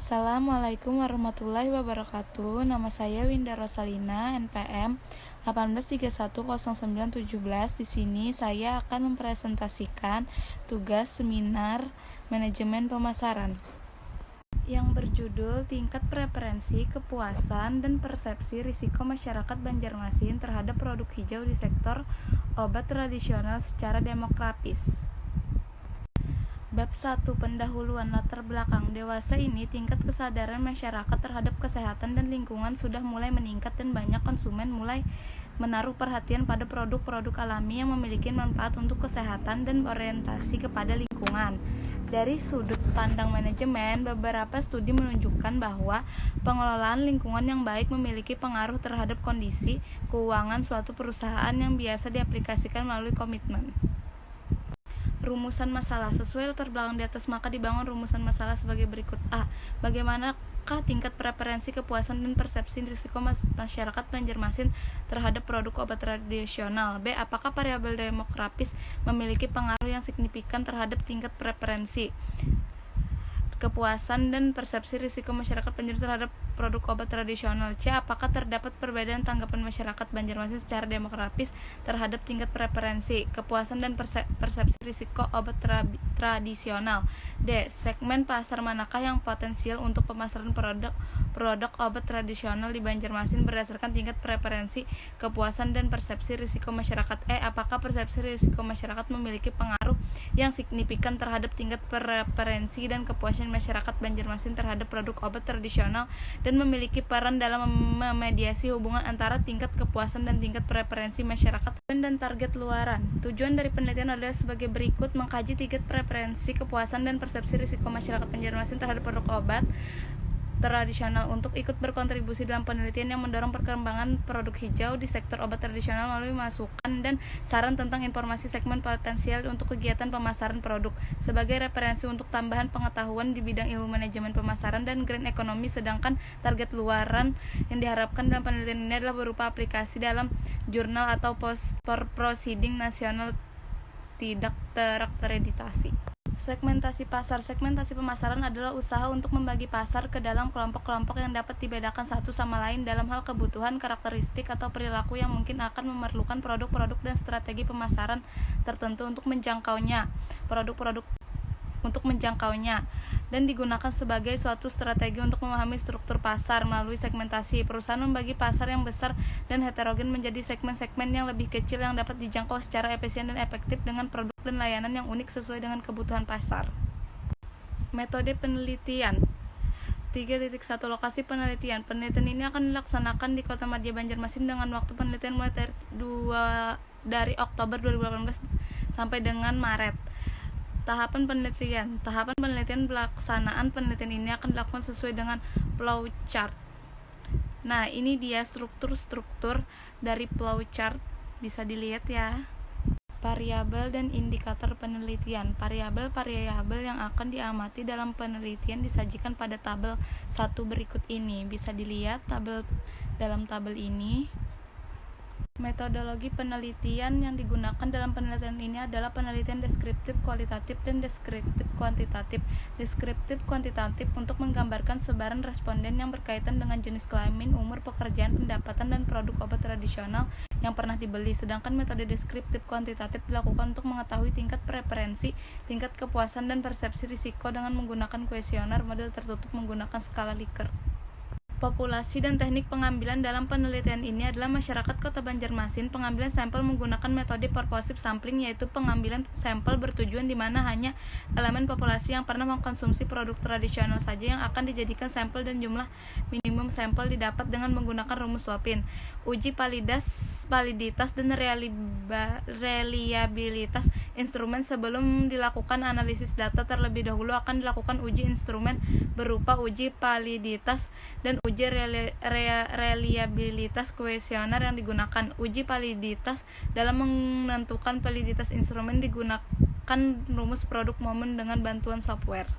Assalamualaikum warahmatullahi wabarakatuh. Nama saya Winda Rosalina, NPM 18310917. Di sini saya akan mempresentasikan tugas seminar manajemen pemasaran yang berjudul Tingkat Preferensi, Kepuasan, dan Persepsi Risiko Masyarakat Banjarmasin terhadap Produk Hijau di Sektor Obat Tradisional secara Demografis. Bab 1. Pendahuluan latar belakang. Dewasa ini tingkat kesadaran masyarakat terhadap kesehatan dan lingkungan sudah mulai meningkat dan banyak konsumen mulai menaruh perhatian pada produk-produk alami yang memiliki manfaat untuk kesehatan dan orientasi kepada lingkungan. Dari sudut pandang manajemen, beberapa studi menunjukkan bahwa pengelolaan lingkungan yang baik memiliki pengaruh terhadap kondisi keuangan suatu perusahaan yang biasa diaplikasikan melalui komitmen. Rumusan masalah. Sesuai latar belakang di atas, maka dibangun rumusan masalah sebagai berikut. A. Bagaimanakah tingkat preferensi, kepuasan, dan persepsi risiko masyarakat Banjarmasin terhadap produk obat tradisional? B. Apakah variabel demografis memiliki pengaruh yang signifikan terhadap tingkat preferensi, kepuasan, dan persepsi risiko masyarakat Banjarmasin terhadap produk obat tradisional? C. Apakah terdapat perbedaan tanggapan masyarakat Banjarmasin secara demografis terhadap tingkat preferensi, kepuasan, dan persepsi risiko obat tradisional? D. Segmen pasar manakah yang potensial untuk pemasaran produk obat tradisional di Banjarmasin berdasarkan tingkat preferensi, kepuasan, dan persepsi risiko masyarakat? E. Apakah persepsi risiko masyarakat memiliki pengaruh yang signifikan terhadap tingkat preferensi dan kepuasan masyarakat Banjarmasin terhadap produk obat tradisional dan memiliki peran dalam memediasi hubungan antara tingkat kepuasan dan tingkat preferensi masyarakat dan target luaran. Tujuan dari penelitian adalah sebagai berikut: mengkaji tingkat preferensi, kepuasan, dan persepsi risiko masyarakat Banjarmasin terhadap produk obat tradisional. Untuk ikut berkontribusi dalam penelitian yang mendorong perkembangan produk hijau di sektor obat tradisional melalui masukan dan saran tentang informasi segmen potensial untuk kegiatan pemasaran produk sebagai referensi untuk tambahan pengetahuan di bidang ilmu manajemen pemasaran dan green economy. Sedangkan target luaran yang diharapkan dalam penelitian ini adalah berupa aplikasi dalam jurnal atau proceeding nasional tidak terakreditasi. Segmentasi pasar. Segmentasi pemasaran adalah usaha untuk membagi pasar ke dalam kelompok-kelompok yang dapat dibedakan satu sama lain dalam hal kebutuhan, karakteristik, atau perilaku yang mungkin akan memerlukan produk-produk dan strategi pemasaran tertentu untuk menjangkaunya. Dan digunakan sebagai suatu strategi untuk memahami struktur pasar. Melalui segmentasi, perusahaan membagi pasar yang besar dan heterogen menjadi segmen-segmen yang lebih kecil yang dapat dijangkau secara efisien dan efektif dengan produk dan layanan yang unik sesuai dengan kebutuhan pasar. Metode penelitian. 3.1 Lokasi penelitian. Penelitian ini akan dilaksanakan di Kota Madya Banjarmasin dengan waktu penelitian mulai dari Oktober 2018 sampai dengan Maret. Tahapan penelitian. Tahapan penelitian pelaksanaan penelitian ini akan dilakukan sesuai dengan flowchart. Nah, ini dia struktur dari flowchart, bisa dilihat ya. Variabel dan indikator penelitian. Variabel yang akan diamati dalam penelitian disajikan pada tabel 1 berikut ini. Bisa dilihat dalam tabel ini. Metodologi penelitian yang digunakan dalam penelitian ini adalah penelitian deskriptif kualitatif dan deskriptif kuantitatif. Deskriptif kuantitatif untuk menggambarkan sebaran responden yang berkaitan dengan jenis kelamin, umur, pekerjaan, pendapatan, dan produk obat tradisional yang pernah dibeli. Sedangkan metode deskriptif kuantitatif dilakukan untuk mengetahui tingkat preferensi, tingkat kepuasan, dan persepsi risiko dengan menggunakan kuesioner model tertutup menggunakan skala Likert. Populasi dan teknik pengambilan dalam penelitian ini adalah masyarakat Kota Banjarmasin. Pengambilan sampel menggunakan metode purposive sampling, yaitu pengambilan sampel bertujuan di mana hanya elemen populasi yang pernah mengkonsumsi produk tradisional saja yang akan dijadikan sampel dan jumlah minimum sampel didapat dengan menggunakan rumus Lopin. Uji validitas dan reliabilitas instrumen. Sebelum dilakukan analisis data terlebih dahulu akan dilakukan uji instrumen berupa uji validitas dan uji reliabilitas kuesioner yang digunakan. Uji validitas. Dalam menentukan validitas instrumen digunakan rumus produk momen dengan bantuan software.